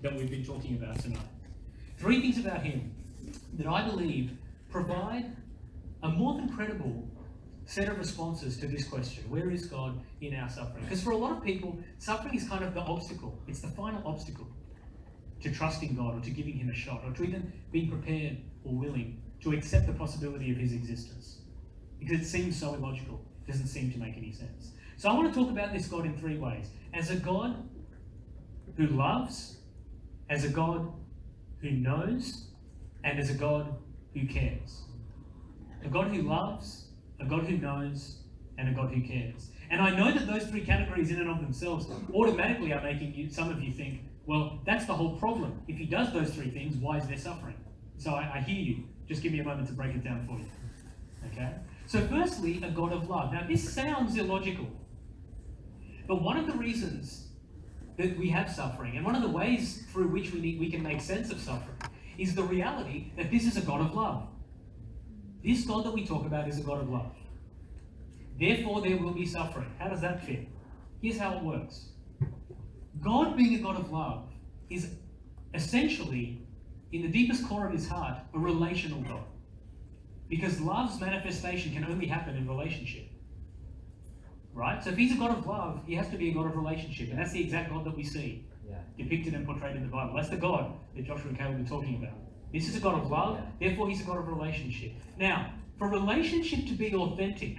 that we've been talking about tonight. 3 things about him that I believe provide a more than credible set of responses to this question: where is God in our suffering? Because for a lot of people, suffering is kind of the obstacle. It's the final obstacle to trusting God, or to giving him a shot, or to even being prepared or willing to accept the possibility of his existence. Because it seems so illogical. It doesn't seem to make any sense. So I want to talk about this God in 3 ways. As a God who loves, as a God who knows, and as a God who cares. A God who loves, a God who knows, and a God who cares. And I know that those 3 categories in and of themselves automatically are making some of you think, well, that's the whole problem. If he does those 3 things, why is there suffering? So I hear you. Just give me a moment to break it down for you. Okay? So firstly, a God of love. Now this sounds illogical. But one of the reasons that we have suffering, and one of the ways through which we can make sense of suffering, is the reality that this is a God of love. This God that we talk about is a God of love. Therefore, there will be suffering. How does that fit? Here's how it works. God, being a God of love, is essentially, in the deepest core of his heart, a relational God. Because love's manifestation can only happen in relationship. Right? So if he's a God of love, he has to be a God of relationship. And that's the exact God that we see depicted and portrayed in the Bible. That's the God that Joshua and Caleb are talking about. This is a God of love, therefore he's a God of relationship. Now, for relationship to be authentic,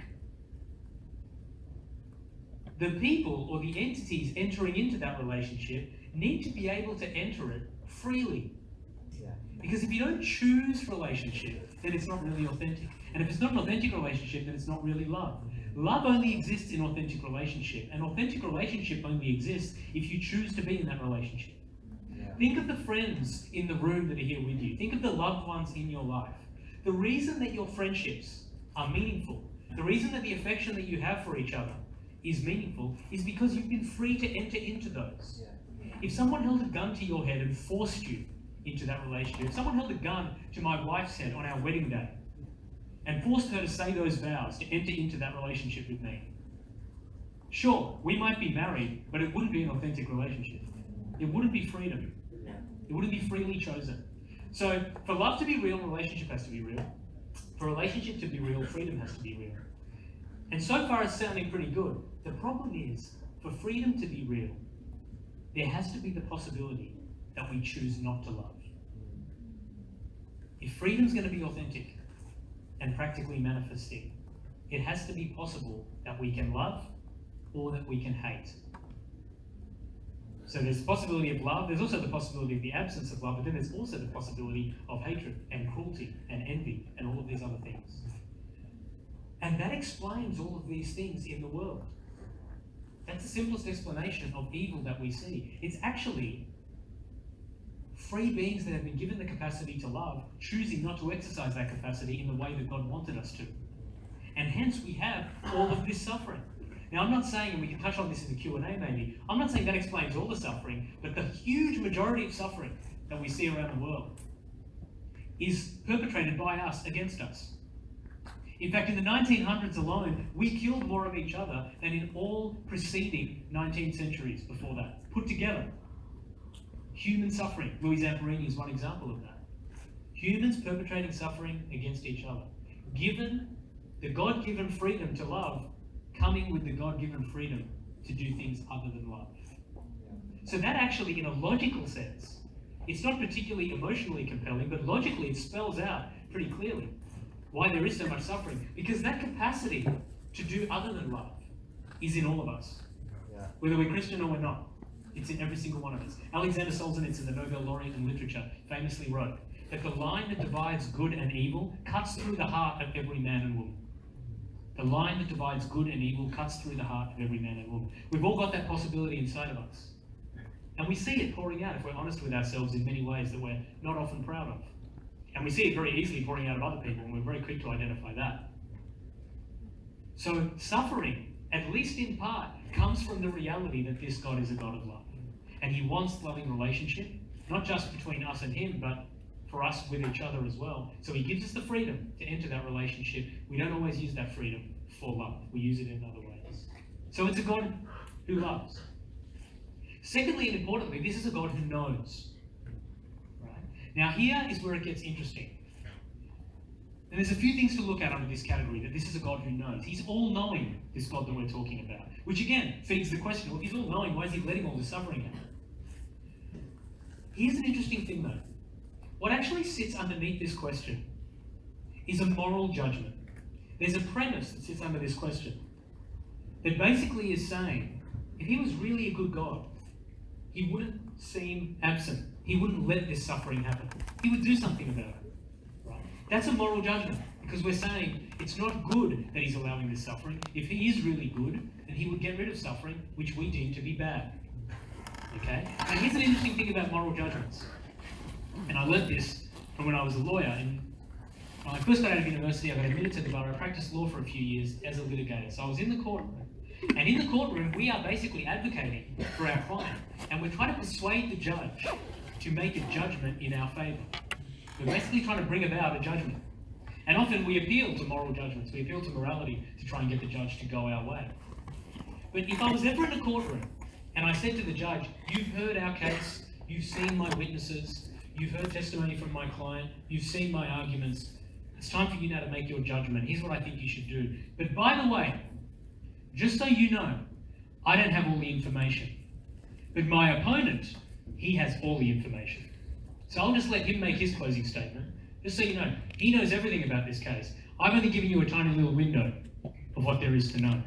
the people or the entities entering into that relationship need to be able to enter it freely. Because if you don't choose relationship, then it's not really authentic. And if it's not an authentic relationship, then it's not really love. Love only exists in authentic relationship. And authentic relationship only exists if you choose to be in that relationship. Think of the friends in the room that are here with you. Think of the loved ones in your life. The reason that your friendships are meaningful, the reason that the affection that you have for each other is meaningful, is because you've been free to enter into those. If someone held a gun to your head and forced you into that relationship, if someone held a gun to my wife's head on our wedding day and forced her to say those vows, to enter into that relationship with me, sure, we might be married, but it wouldn't be an authentic relationship. It wouldn't be freedom. It wouldn't be freely chosen. So for love to be real, relationship has to be real. For relationship to be real, freedom has to be real. And so far it's sounding pretty good. The problem is, for freedom to be real, there has to be the possibility that we choose not to love. If freedom's going to be authentic and practically manifesting, it has to be possible that we can love or that we can hate. So there's the possibility of love, there's also the possibility of the absence of love, but then there's also the possibility of hatred and cruelty and envy and all of these other things. And that explains all of these things in the world. That's the simplest explanation of evil that we see. It's actually free beings that have been given the capacity to love, choosing not to exercise that capacity in the way that God wanted us to. And hence we have all of this suffering. Now I'm not saying, and we can touch on this in the Q&A maybe, I'm not saying that explains all the suffering, but the huge majority of suffering that we see around the world is perpetrated by us against us. In fact, in the 1900s alone, we killed more of each other than in all preceding 19 centuries before that, put together. Human suffering. Louis Zamperini is one example of that. Humans perpetrating suffering against each other. Given the God-given freedom to love, coming with the God-given freedom to do things other than love. So that actually, in a logical sense, it's not particularly emotionally compelling, but logically it spells out pretty clearly why there is so much suffering. Because that capacity to do other than love is in all of us. Whether we're Christian or we're not. It's in every single one of us. Alexander Solzhenitsyn, the Nobel laureate in literature, famously wrote that the line that divides good and evil cuts through the heart of every man and woman. The line that divides good and evil cuts through the heart of every man and woman. We've all got that possibility inside of us. And we see it pouring out, if we're honest with ourselves, in many ways that we're not often proud of. And we see it very easily pouring out of other people, and we're very quick to identify that. So suffering, at least in part, comes from the reality that this God is a God of love. And he wants loving relationship, not just between us and him, but for us with each other as well. So he gives us the freedom to enter that relationship. We don't always use that freedom for love. We use it in other ways. So it's a God who loves. Secondly, and importantly, this is a God who knows. Right? Now here is where it gets interesting. And there's a few things to look at under this category, that this is a God who knows. He's all-knowing, this God that we're talking about. Which again, feeds the question, well, if he's all-knowing, why is he letting all this suffering happen? Here's an interesting thing though. What actually sits underneath this question is a moral judgment. There's a premise that sits under this question that basically is saying, if he was really a good God, he wouldn't seem absent. He wouldn't let this suffering happen. He would do something about it. Right? That's a moral judgment, because we're saying it's not good that he's allowing this suffering. If he is really good, then he would get rid of suffering, which we deem to be bad. Okay? Now here's an interesting thing about moral judgments. And I learned this from when I was a lawyer. And when I first got out of university, I got admitted to the bar. I practiced law for a few years as a litigator. So I was in the courtroom. And in the courtroom, we are basically advocating for our client. And we're trying to persuade the judge to make a judgment in our favour. We're basically trying to bring about a judgment. And often we appeal to moral judgments. We appeal to morality to try and get the judge to go our way. But if I was ever in a courtroom and I said to the judge, you've heard our case, you've seen my witnesses, you've heard testimony from my client, you've seen my arguments, it's time for you now to make your judgment. Here's what I think you should do. But by the way, just so you know, I don't have all the information. But my opponent, he has all the information. So I'll just let him make his closing statement. Just so you know, he knows everything about this case. I've only given you a tiny little window of what there is to know.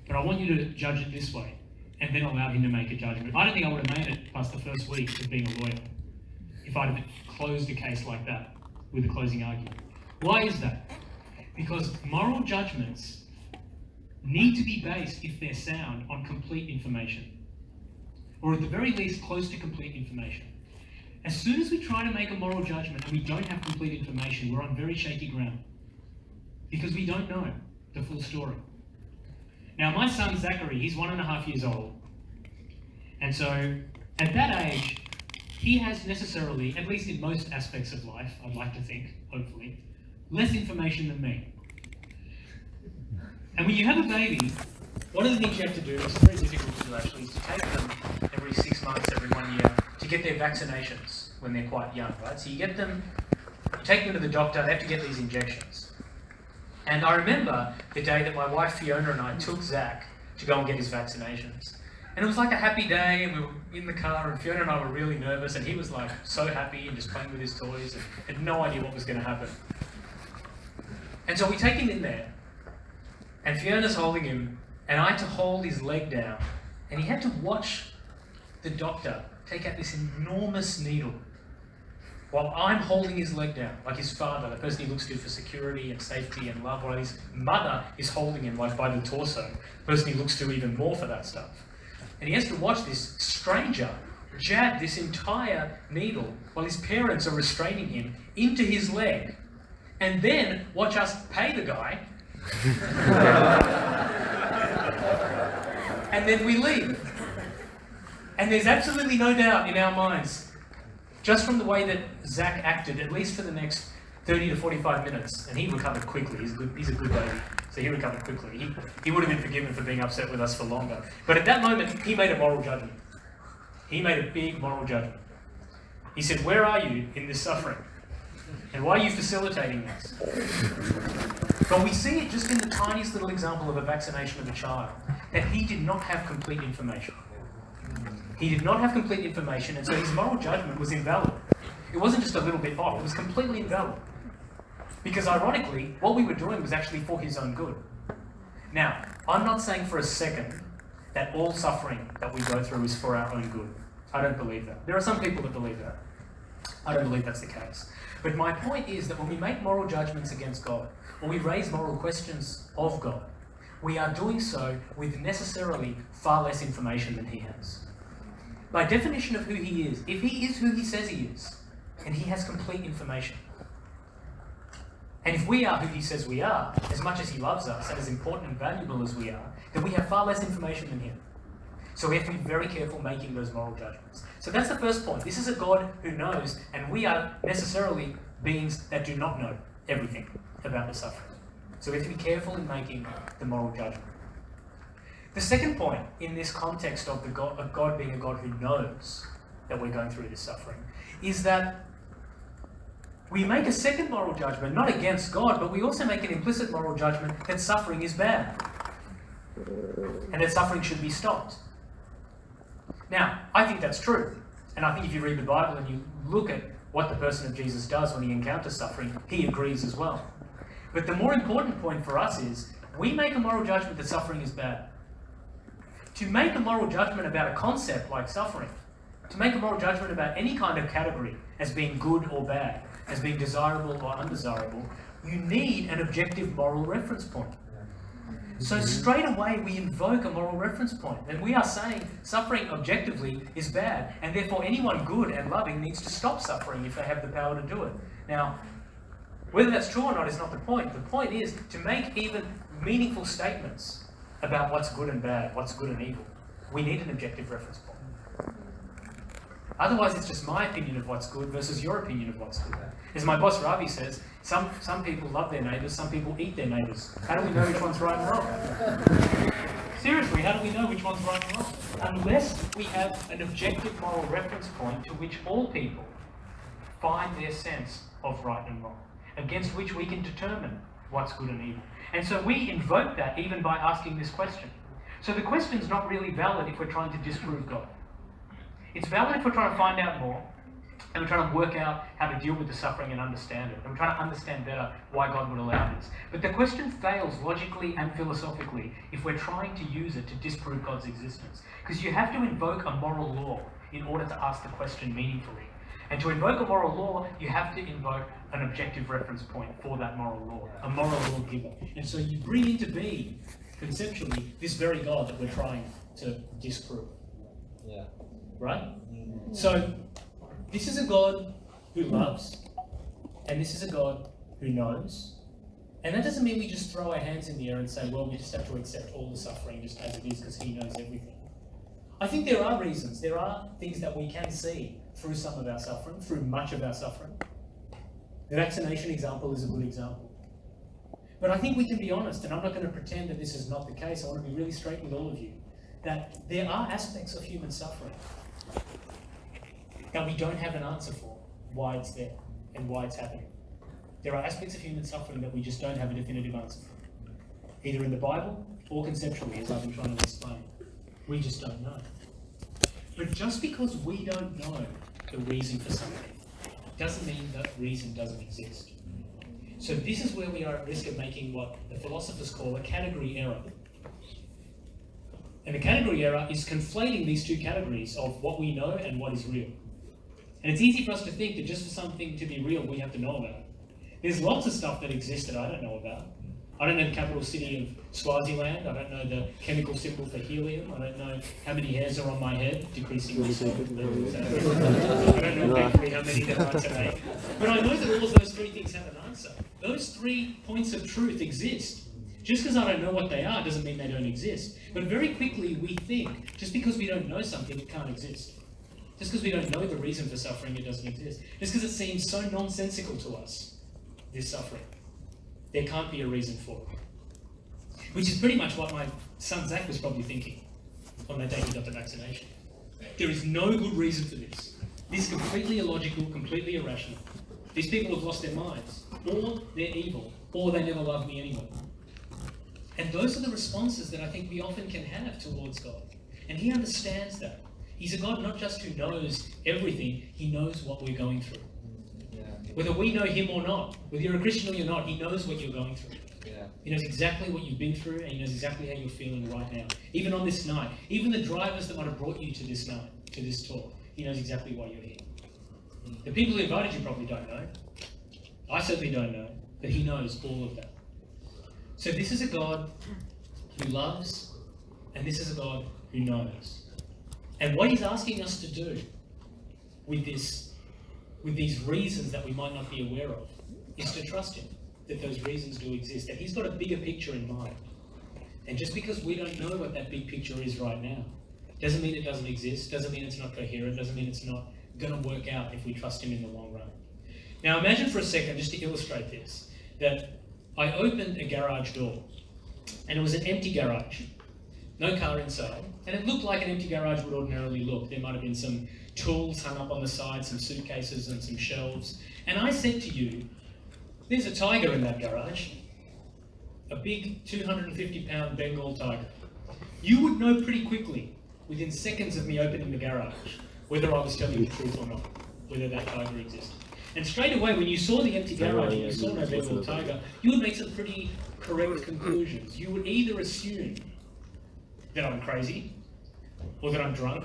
But I want you to judge it this way, and then allow him to make a judgment. I don't think I would have made it past the first week of being a lawyer if I'd have closed a case like that with a closing argument. Why is that? Because moral judgments need to be based, if they're sound, on complete information. Or at the very least, close to complete information. As soon as we try to make a moral judgment and we don't have complete information, we're on very shaky ground. Because we don't know the full story. Now, my son Zachary, he's 1.5 years old. And so, at that age, he has necessarily, at least in most aspects of life, I'd like to think, hopefully, less information than me. And when you have a baby, one of the things you have to do, it's very difficult to do actually, is to take them every 6 months, every 1 year, to get their vaccinations when they're quite young, right? So you take them to the doctor, they have to get these injections. And I remember the day that my wife Fiona and I took Zach to go and get his vaccinations. And it was like a happy day, and we were in the car, and Fiona and I were really nervous, and he was like so happy and just playing with his toys and had no idea what was going to happen. And so we take him in there, and Fiona's holding him, and I had to hold his leg down, and he had to watch the doctor take out this enormous needle while I'm holding his leg down, like his father, the person he looks to for security and safety and love, while his mother is holding him like by the torso, the person he looks to even more for that stuff. And he has to watch this stranger jab this entire needle while his parents are restraining him into his leg, and then watch us pay the guy, and then we leave. And there's absolutely no doubt in our minds, just from the way that Zach acted, at least for the next 30 to 45 minutes, and he recovered quickly. He's a good baby, so he recovered quickly. He would have been forgiven for being upset with us for longer. But at that moment, he made a moral judgment. He made a big moral judgment. He said, where are you in this suffering? And why are you facilitating this? But we see it just in the tiniest little example of a vaccination of a child, that he did not have complete information. He did not have complete information, and so his moral judgment was invalid. It wasn't just a little bit off, it was completely invalid. Because ironically, what we were doing was actually for his own good. Now, I'm not saying for a second that all suffering that we go through is for our own good. I don't believe that. There are some people that believe that. I don't believe that's the case. But my point is that when we make moral judgments against God, or we raise moral questions of God, we are doing so with necessarily far less information than he has. By definition of who he is, if he is who he says he is, and he has complete information, and if we are who he says we are, as much as he loves us and as important and valuable as we are, then we have far less information than him. So we have to be very careful making those moral judgments. So that's the first point. This is a God who knows, and we are necessarily beings that do not know everything about the suffering. So we have to be careful in making the moral judgment. The second point in this context of God being a God who knows that we're going through this suffering is that we make a second moral judgment, not against God, but we also make an implicit moral judgment that suffering is bad and that suffering should be stopped. Now, I think that's true. And I think if you read the Bible and you look at what the person of Jesus does when he encounters suffering, he agrees as well. But the more important point for us is we make a moral judgment that suffering is bad. To make a moral judgment about a concept like suffering, to make a moral judgment about any kind of category as being good or bad, as being desirable or undesirable, you need an objective moral reference point. So straight away we invoke a moral reference point, and we are saying suffering objectively is bad, and therefore anyone good and loving needs to stop suffering if they have the power to do it. Now, whether that's true or not is not the point. The point is to make even meaningful statements about what's good and bad, what's good and evil. We need an objective reference point. Otherwise, it's just my opinion of what's good versus your opinion of what's good. As my boss Ravi says, some people love their neighbours, some people eat their neighbours. How do we know which one's right and wrong? Seriously, how do we know which one's right and wrong? Unless we have an objective moral reference point to which all people find their sense of right and wrong, against which we can determine what's good and evil. And so we invoke that even by asking this question. So the question's not really valid if we're trying to disprove God. It's valid if we're trying to find out more, and we're trying to work out how to deal with the suffering and understand it. And we're trying to understand better why God would allow this. But the question fails logically and philosophically if we're trying to use it to disprove God's existence. Because you have to invoke a moral law in order to ask the question meaningfully. And to invoke a moral law, you have to invoke an objective reference point for that moral law, a moral lawgiver. And so you bring into being, conceptually, this very God that we're trying to disprove. Yeah. Right? So, this is a God who loves, and this is a God who knows. And that doesn't mean we just throw our hands in the air and say, well, we just have to accept all the suffering just as it is because he knows everything. I think there are reasons, there are things that we can see through some of our suffering, through much of our suffering. The vaccination example is a good example. But I think we can be honest, and I'm not going to pretend that this is not the case. I want to be really straight with all of you, that there are aspects of human suffering that we don't have an answer for, why it's there and why it's happening. There are aspects of human suffering that we just don't have a definitive answer for, either in the Bible or conceptually, as I've been trying to explain. We just don't know. But just because we don't know the reason for something doesn't mean that reason doesn't exist. So this is where we are at risk of making what the philosophers call a category error. And the category error is conflating these two categories of what we know and what is real. And it's easy for us to think that just for something to be real, we have to know about it. There's lots of stuff that exists that I don't know about. I don't know the capital city of Swaziland. I don't know the chemical symbol for helium. I don't know how many hairs are on my head, decreasing myself. I don't know exactly how many there are today. But I know that all of those three things have an answer. Those 3 points of truth exist. Just because I don't know what they are doesn't mean they don't exist. But very quickly we think, just because we don't know something, it can't exist. Just because we don't know the reason for suffering, it doesn't exist. Just because it seems so nonsensical to us, this suffering. There can't be a reason for it. Which is pretty much what my son Zach was probably thinking on that day he got the vaccination. There is no good reason for this. This is completely illogical, completely irrational. These people have lost their minds, or they're evil, or they never loved me anyway. And those are the responses that I think we often can have towards God. And he understands that. He's a God not just who knows everything, he knows what we're going through. Yeah. Whether we know him or not, whether you're a Christian or you're not, he knows what you're going through. Yeah. He knows exactly what you've been through, and he knows exactly how you're feeling right now. Even on this night, even the drivers that might have brought you to this night, to this talk, he knows exactly why you're here. The people who invited you probably don't know. I certainly don't know, but he knows all of that. So this is a God who loves, and this is a God who knows. And what he's asking us to do with these reasons that we might not be aware of is to trust him, that those reasons do exist, that he's got a bigger picture in mind. And just because we don't know what that big picture is right now, doesn't mean it doesn't exist, doesn't mean it's not coherent, doesn't mean it's not going to work out if we trust him in the long run. Now imagine for a second, just to illustrate this, that I opened a garage door, and it was an empty garage. no car inside, and it looked like an empty garage would ordinarily look. There might have been some tools hung up on the side, some suitcases and some shelves. And I said to you, there's a tiger in that garage, a big 250-pound Bengal tiger. You would know pretty quickly, within seconds of me opening the garage, whether I was telling the truth or not, whether that tiger existed. And straight away, when you saw the empty garage and you saw no Bengal tiger, you would make some pretty correct conclusions. You would either assume that I'm crazy, or that I'm drunk,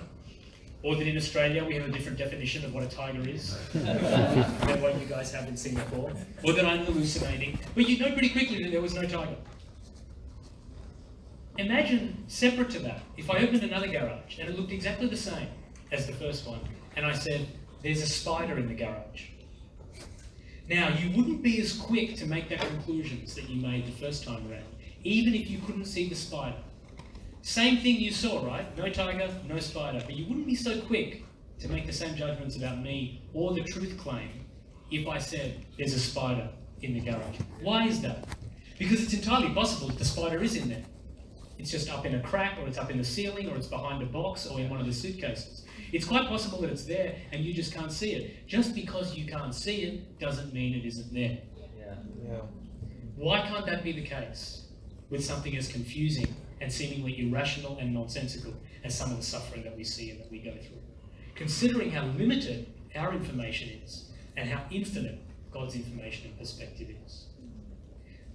or that in Australia we have a different definition of what a tiger is than what you guys have in Singapore, or that I'm hallucinating. But you'd know pretty quickly that there was no tiger. Imagine, separate to that, if I opened another garage and it looked exactly the same as the first one, and I said, there's a spider in the garage. Now, you wouldn't be as quick to make the conclusions that you made the first time around, even if you couldn't see the spider. Same thing you saw, right? No tiger, no spider. But you wouldn't be so quick to make the same judgments about me or the truth claim if I said there's a spider in the garage. Why is that? Because it's entirely possible that the spider is in there. It's just up in a crack, or it's up in the ceiling, or it's behind a box, or in one of the suitcases. It's quite possible that it's there and you just can't see it. Just because you can't see it doesn't mean it isn't there. Yeah. Why can't that be the case with something as confusing and seemingly irrational and nonsensical as some of the suffering that we see and that we go through? Considering how limited our information is and how infinite God's information and perspective is.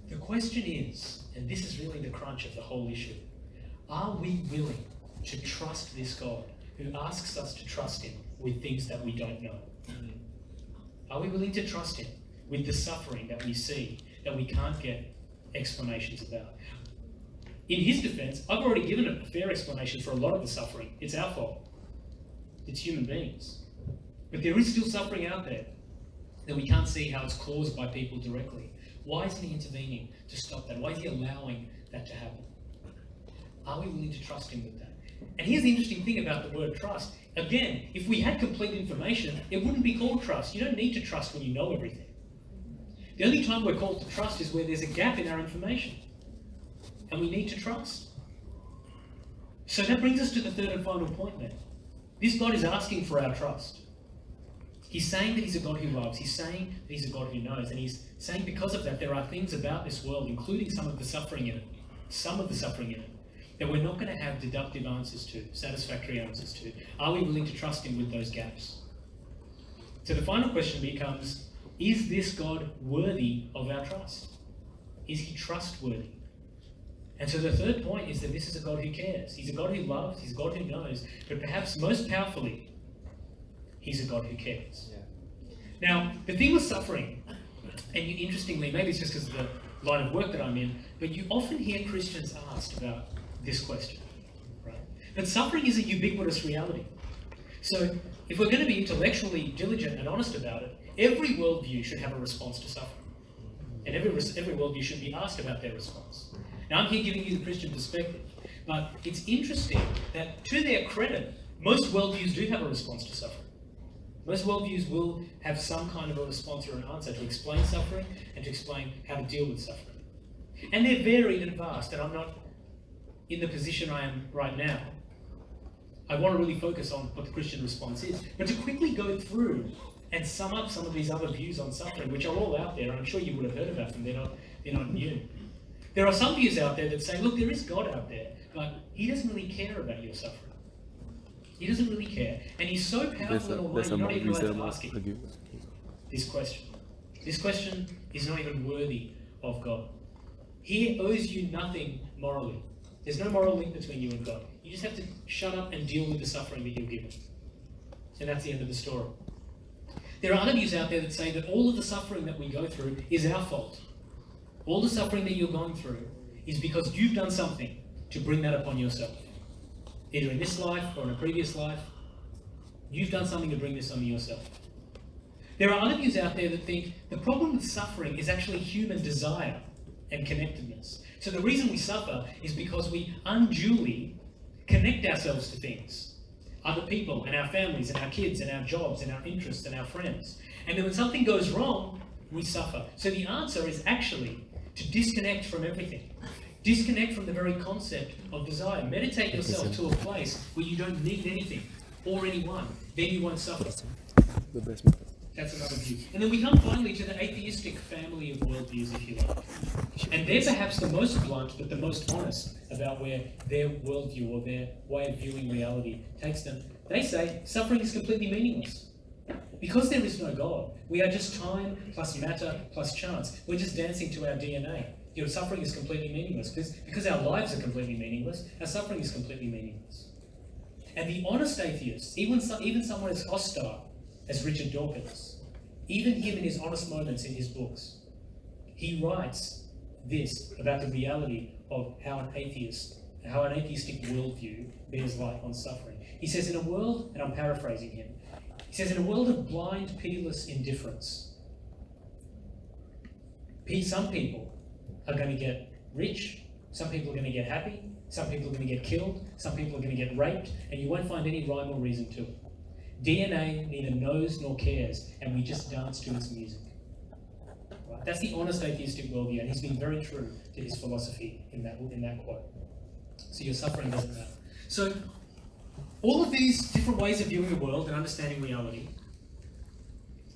The question is, and this is really the crunch of the whole issue, are we willing to trust this God who asks us to trust him with things that we don't know? Are we willing to trust him with the suffering that we see, that we can't get explanations about? In his defense, I've already given a fair explanation for a lot of the suffering. It's our fault. It's human beings. But there is still suffering out there that we can't see how it's caused by people directly. Why isn't he intervening to stop that? Why is he allowing that to happen? Are we willing to trust him with that? And here's the interesting thing about the word trust. Again, if we had complete information, it wouldn't be called trust. You don't need to trust when you know everything. The only time we're called to trust is where there's a gap in our information. And we need to trust. So that brings us to the third and final point then. This God is asking for our trust. He's saying that he's a God who loves. He's saying that he's a God who knows. And he's saying because of that, there are things about this world, including some of the suffering in it, that we're not going to have deductive answers to, satisfactory answers to. Are we willing to trust him with those gaps? So the final question becomes, is this God worthy of our trust? Is he trustworthy? And so the third point is that this is a God who cares. He's a God who loves, he's a God who knows, but perhaps most powerfully, he's a God who cares. Yeah. Now, the thing with suffering, and interestingly, maybe it's just because of the line of work that I'm in, but you often hear Christians asked about this question, right? But suffering is a ubiquitous reality. So if we're going to be intellectually diligent and honest about it, every worldview should have a response to suffering. And every worldview should be asked about their response. Now, I'm here giving you the Christian perspective, but it's interesting that, to their credit, most worldviews do have a response to suffering. Most worldviews will have some kind of a response or an answer to explain suffering and to explain how to deal with suffering. And they're varied and vast, and I'm not in the position I am right now. I want to really focus on what the Christian response is, but to quickly go through and sum up some of these other views on suffering, which are all out there, and I'm sure you would have heard about them, they're not new. There are some views out there that say, look, there is God out there, but he doesn't really care about your suffering. He doesn't really care, and he's so powerful in all ways, you're not even allowed to ask him this question. This question is not even worthy of God. He owes you nothing morally. There's no moral link between you and God. You just have to shut up and deal with the suffering that you're given. And that's the end of the story. There are other views out there that say that all of the suffering that we go through is our fault. All the suffering that you're going through is because you've done something to bring that upon yourself. Either in this life or in a previous life, you've done something to bring this on yourself. There are other views out there that think the problem with suffering is actually human desire and connectedness. So the reason we suffer is because we unduly connect ourselves to things. Other people and our families and our kids and our jobs and our interests and our friends. And then when something goes wrong, we suffer. So the answer is actually to disconnect from everything Disconnect from the very concept of desire. Meditate yourself to a place where you don't need anything or anyone. Then you won't suffer. That's another view. And then we come finally to the atheistic family of worldviews, if you like. And they're perhaps the most blunt, but the most honest about where their worldview or their way of viewing reality takes them. They say suffering is completely meaningless. Because there is no God, we are just time plus matter plus chance. We're just dancing to our DNA. Suffering is completely meaningless. Because our lives are completely meaningless, our suffering is completely meaningless. And the honest atheist, even someone as hostile as Richard Dawkins, even him in his honest moments in his books, he writes this about the reality of how an atheistic worldview bears light on suffering. He says, in a world, and I'm paraphrasing him, he says, in a world of blind, pitiless indifference, some people are going to get rich, some people are going to get happy, some people are going to get killed, some people are going to get raped, and you won't find any rhyme or reason to it. DNA neither knows nor cares, and we just dance to its music. Right? That's the honest atheistic worldview, and he's been very true to his philosophy in that quote. So your suffering doesn't matter. So all of these different ways of viewing the world and understanding reality,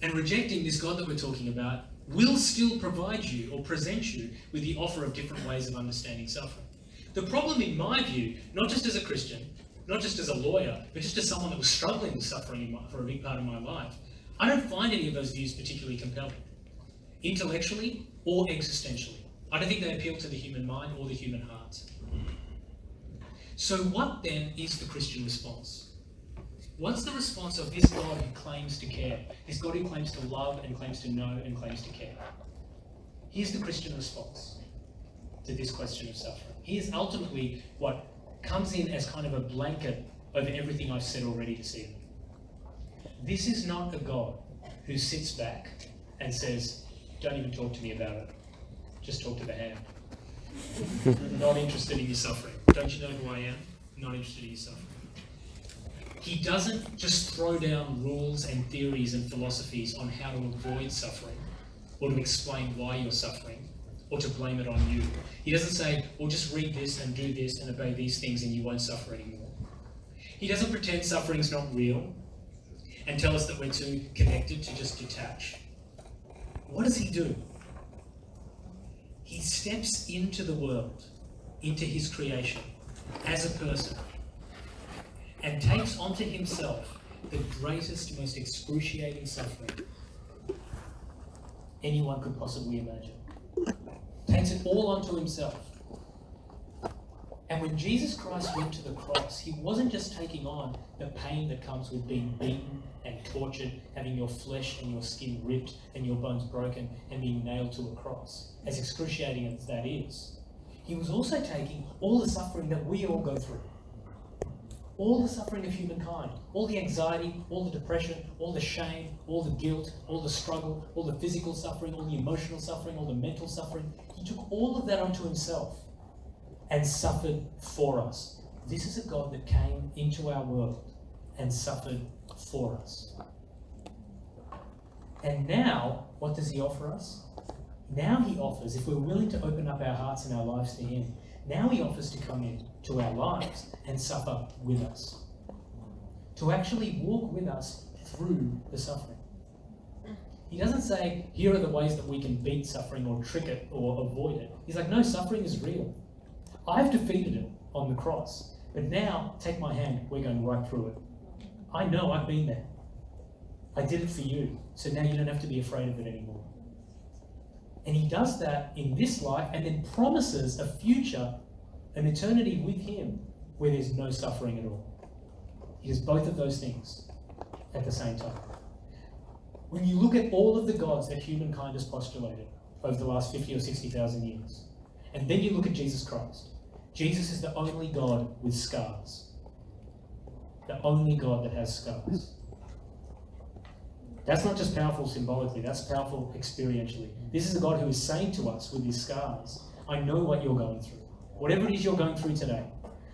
and rejecting this God that we're talking about, will still provide you or present you with the offer of different ways of understanding suffering. The problem in my view, not just as a Christian, not just as a lawyer, but just as someone that was struggling with suffering for a big part of my life, I don't find any of those views particularly compelling, intellectually or existentially. I don't think they appeal to the human mind or the human heart. So what then is the Christian response? What's the response of this God who claims to care, this God who claims to love and claims to know and claims to care? Here's the Christian response to this question of suffering. Here's ultimately what comes in as kind of a blanket over everything I've said already this evening. This is not a God who sits back and says, don't even talk to me about it. Just talk to the hand. Not interested in your suffering. Don't you know who I am? Not interested in your suffering. He doesn't just throw down rules and theories and philosophies on how to avoid suffering or to explain why you're suffering or to blame it on you. He doesn't say, well, just read this and do this and obey these things and you won't suffer anymore. He doesn't pretend suffering's not real and tell us that we're too connected to just detach. What does he do? He steps into the world, into his creation, as a person, and takes onto himself the greatest, most excruciating suffering anyone could possibly imagine. Takes it all onto himself. And when Jesus Christ went to the cross, he wasn't just taking on the pain that comes with being beaten and tortured, having your flesh and your skin ripped and your bones broken and being nailed to a cross, as excruciating as that is. He was also taking all the suffering that we all go through. All the suffering of humankind, all the anxiety, all the depression, all the shame, all the guilt, all the struggle, all the physical suffering, all the emotional suffering, all the mental suffering. He took all of that onto himself and suffered for us. This is a God that came into our world and suffered for us. And now, what does he offer us? Now he offers, if we're willing to open up our hearts and our lives to him, now he offers to come in to our lives and suffer with us. To actually walk with us through the suffering. He doesn't say, here are the ways that we can beat suffering or trick it or avoid it. He's like, no, suffering is real. I've defeated it on the cross. But now, take my hand, we're going right through it. I know, I've been there. I did it for you. So now you don't have to be afraid of it anymore. And he does that in this life and then promises a future, an eternity with him where there's no suffering at all. He does both of those things at the same time. When you look at all of the gods that humankind has postulated over the last 50 or 60,000 years, and then you look at Jesus Christ, Jesus is the only God with scars. The only God that has scars. That's not just powerful symbolically, that's powerful experientially. This is a God who is saying to us with his scars, I know what you're going through. Whatever it is you're going through today,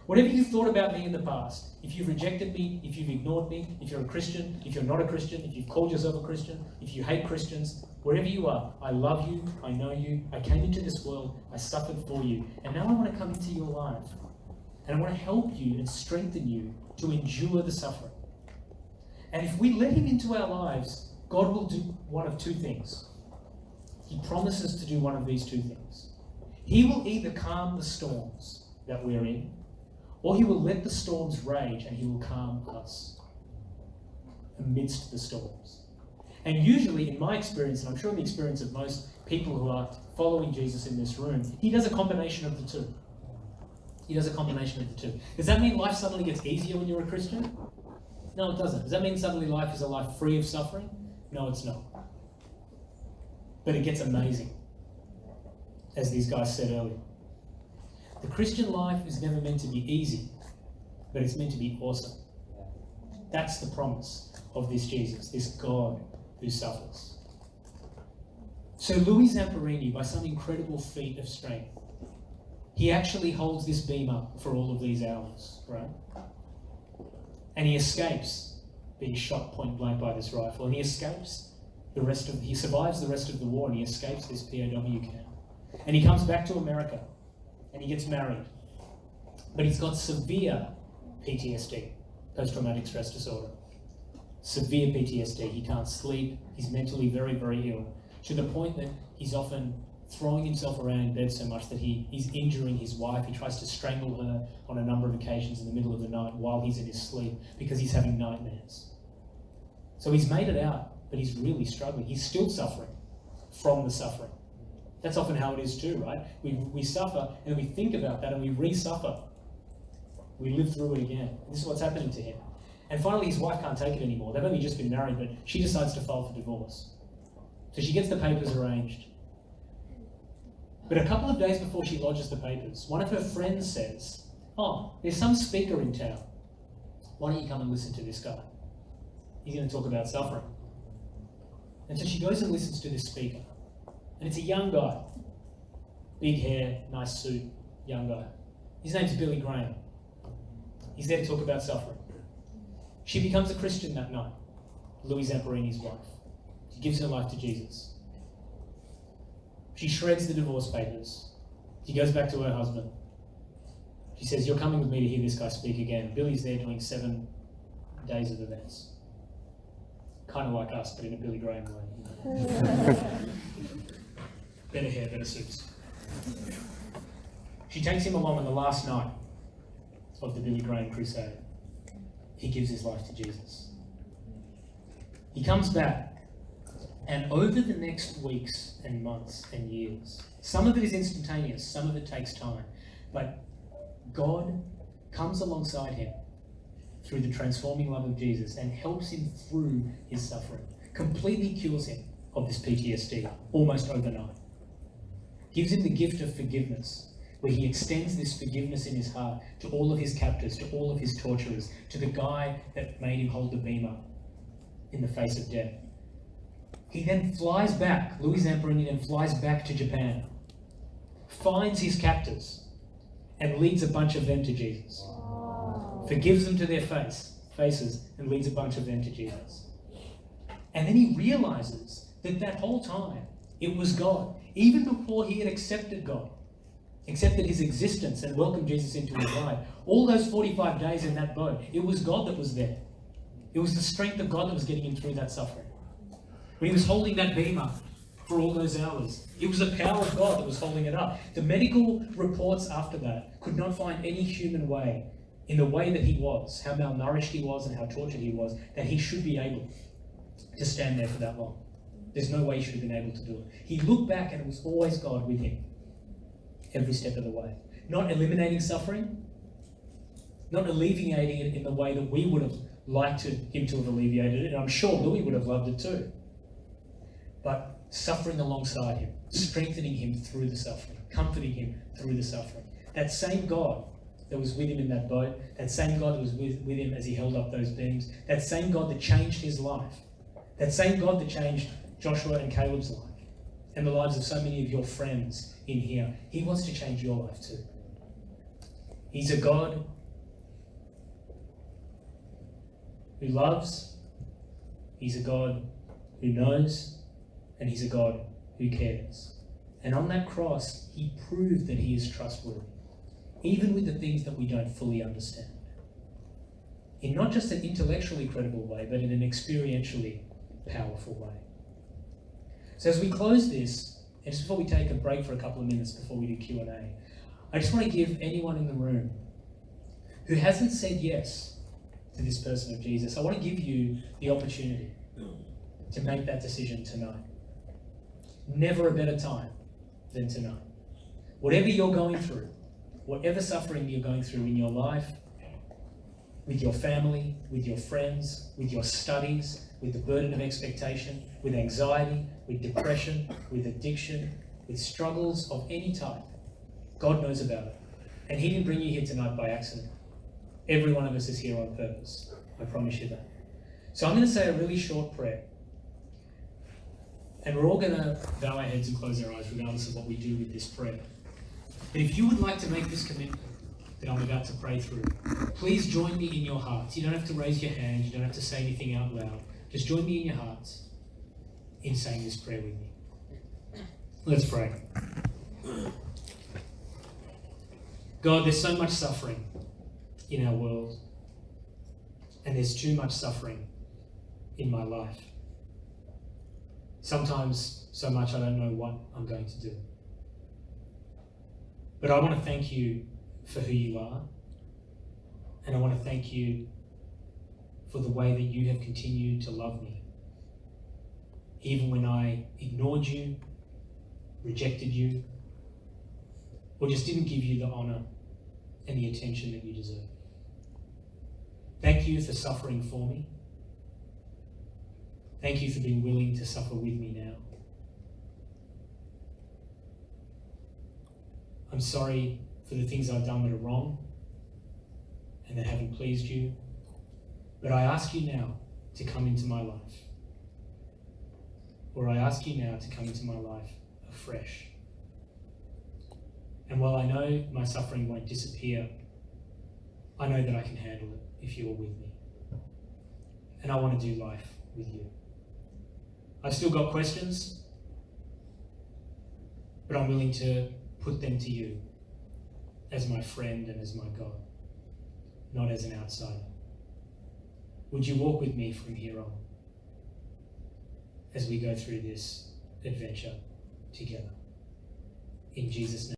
Whatever you've thought about me in the past, if you've rejected me, if you've ignored me, if you're a Christian, if you're not a Christian, if you've called yourself a Christian, if you hate Christians, wherever you are, I love you, I know you, I came into this world, I suffered for you, and now I want to come into your life. And I want to help you and strengthen you to endure the suffering. And if we let him into our lives, God will do one of two things. He promises to do one of these two things. He will either calm the storms that we're in, or he will let the storms rage and he will calm us amidst the storms. And usually, in my experience, and I'm sure in the experience of most people who are following Jesus in this room, he does a combination of the two. He does a combination of the two. Does that mean life suddenly gets easier when you're a Christian? No, it doesn't. Does that mean suddenly life is a life free of suffering? No, it's not. But it gets amazing, as these guys said earlier. The Christian life is never meant to be easy, but it's meant to be awesome. That's the promise of this Jesus, this God who suffers. So Louis Zamperini, by some incredible feat of strength, he actually holds this beam up for all of these hours, right? And he escapes being shot point blank by this rifle, and he survives the rest of the war, and he escapes this POW camp. And he comes back to America, and he gets married. But he's got severe PTSD, post-traumatic stress disorder. Severe PTSD. He can't sleep. He's mentally very, very ill, to the point that he's often throwing himself around in bed so much that he's injuring his wife. He tries to strangle her on a number of occasions in the middle of the night while he's in his sleep because he's having nightmares. So he's made it out, but he's really struggling. He's still suffering from the suffering. That's often how it is too, right? We suffer and we think about that and we re-suffer. We live through it again. This is what's happening to him. And finally his wife can't take it anymore. They've only just been married, but she decides to file for divorce. So she gets the papers arranged. But a couple of days before she lodges the papers, one of her friends says, "Oh, there's some speaker in town. Why don't you come and listen to this guy? He's going to talk about suffering." And so she goes and listens to this speaker. And it's a young guy. Big hair, nice suit, young guy. His name's Billy Graham. He's there to talk about suffering. She becomes a Christian that night, Louis Zamperini's wife. She gives her life to Jesus. She shreds the divorce papers. She goes back to her husband. She says, "You're coming with me to hear this guy speak again." Billy's there doing 7 days of events. Kind of like us, but in a Billy Graham way. Better hair, better suits. She takes him along on the last night of the Billy Graham crusade. He gives his life to Jesus. He comes back. And over the next weeks and months and years, some of it is instantaneous, some of it takes time, but God comes alongside him through the transforming love of Jesus and helps him through his suffering, completely cures him of this PTSD almost overnight, gives him the gift of forgiveness, where he extends this forgiveness in his heart to all of his captors, to all of his torturers, to the guy that made him hold the beam up in the face of death. He then flies back, Louis Zamperini then flies back to Japan, finds his captors, and leads a bunch of them to Jesus. Forgives them to their faces, and leads a bunch of them to Jesus. And then he realizes that whole time, it was God. Even before he had accepted God, accepted his existence and welcomed Jesus into his life, all those 45 days in that boat, it was God that was there. It was the strength of God that was getting him through that suffering. When he was holding that beam up for all those hours, it was the power of God that was holding it up. The medical reports after that could not find any human way, in the way that he was, how malnourished he was and how tortured he was, that he should be able to stand there for that long. There's no way he should have been able to do it. He looked back and it was always God with him, every step of the way. Not eliminating suffering, not alleviating it in the way that we would have liked him to have alleviated it, and I'm sure Louis would have loved it too. But suffering alongside him, strengthening him through the suffering, comforting him through the suffering. That same God that was with him in that boat, that same God that was with him as he held up those beams, that same God that changed his life, that same God that changed Joshua and Caleb's life, and the lives of so many of your friends in here, he wants to change your life too. He's a God who loves, He's a God who knows, and He's a God who cares. And on that cross, He proved that He is trustworthy, even with the things that we don't fully understand. In not just an intellectually credible way, but in an experientially powerful way. So as we close this, and just before we take a break for a couple of minutes before we do Q&A, I just want to give anyone in the room who hasn't said yes to this person of Jesus, I want to give you the opportunity to make that decision tonight. Never a better time than tonight. Whatever you're going through, whatever suffering you're going through in your life, with your family, with your friends, with your studies, with the burden of expectation, with anxiety, with depression, with addiction, with struggles of any type, God knows about it. And He didn't bring you here tonight by accident. Every one of us is here on purpose. I promise you that. So I'm going to say a really short prayer. And we're all going to bow our heads and close our eyes regardless of what we do with this prayer. But if you would like to make this commitment that I'm about to pray through, please join me in your hearts. You don't have to raise your hand. You don't have to say anything out loud. Just join me in your hearts in saying this prayer with me. Let's pray. God, there's so much suffering in our world, and there's too much suffering in my life. Sometimes so much I don't know what I'm going to do. But I want to thank you for who you are, and I want to thank you for the way that you have continued to love me, even when I ignored you, rejected you, or just didn't give you the honor and the attention that you deserve. Thank you for suffering for me. Thank you for being willing to suffer with me now. I'm sorry for the things I've done that are wrong and that haven't pleased you, but I ask you now to come into my life. Or I ask you now to come into my life afresh. And while I know my suffering won't disappear, I know that I can handle it if you are with me. And I want to do life with you. I've still got questions, but I'm willing to put them to you as my friend and as my God, not as an outsider. Would you walk with me from here on as we go through this adventure together? In Jesus' name.